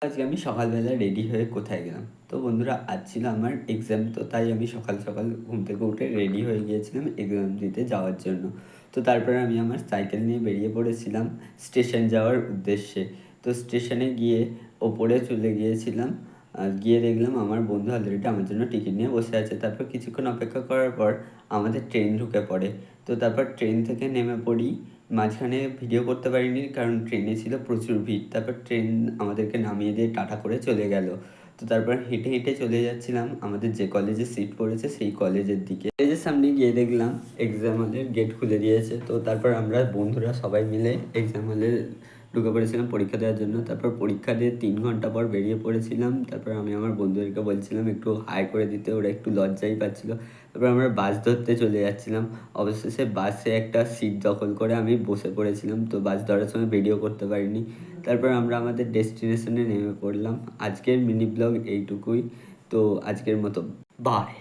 আজকে আমি সকালবেলা রেডি হয়ে কোথায় গেলাম? তো বন্ধুরা আজ ছিল আমার এক্সাম, তো তাই আমি সকাল সকাল ঘুম থেকে উঠে রেডি হয়ে গিয়েছিলাম এক্সাম দিতে যাওয়ার জন্য। তো তারপরে আমি আমার সাইকেল নিয়ে বেরিয়ে পড়েছিলাম স্টেশন যাওয়ার উদ্দেশ্যে। তো স্টেশনে গিয়ে ওপরে চলে গিয়েছিলাম। গিয়ে দেখলাম আমার বন্ধু অলরেডি আমার জন্য টিকিট নিয়ে বসে আছে। তারপর কিছুক্ষণ অপেক্ষা করার পর আমাদের ট্রেন ঢুকে পড়ে। তো তারপর ট্রেন থেকে নেমে পড়ি। মাঝখানে ভিডিও করতে পারিনি কারণ ট্রেনে ছিল প্রচুর ভিড়। তারপর ট্রেন আমাদেরকে নামিয়ে দিয়ে টাটা করে চলে গেল। তো তারপর হেঁটে হেঁটে চলে যাচ্ছিলাম আমাদের যে কলেজে সিট পড়েছে সেই কলেজের দিকে। কলেজের সামনে গিয়ে দেখলাম এক্সাম হলের গেট খুলে দিয়েছে। তো তারপর আমরা বন্ধুরা সবাই মিলে এক্সাম হলে ঢুকে পড়েছিলাম পরীক্ষা দেওয়ার জন্য। তারপর পরীক্ষা দিয়ে 3 ঘন্টা পর বেরিয়ে পড়েছিলাম। তারপর আমি আমার বন্ধুদেরকে বলছিলাম একটু হাই করে দিতে, ওরা একটু লজ্জাই পাচ্ছিল। তারপর আমরা বাস ধরতে চলে যাচ্ছিলাম। অবশেষে বাসে একটা সিট দখল করে আমি বসে পড়েছিলাম। তো বাস ধরার সময় ভিডিও করতে পারিনি। তারপর আমরা আমাদের ডেস্টিনেশনে নেমে পড়লাম। আজকের মিনি ব্লগ এইটুকুই। তো আজকের মতো বাই।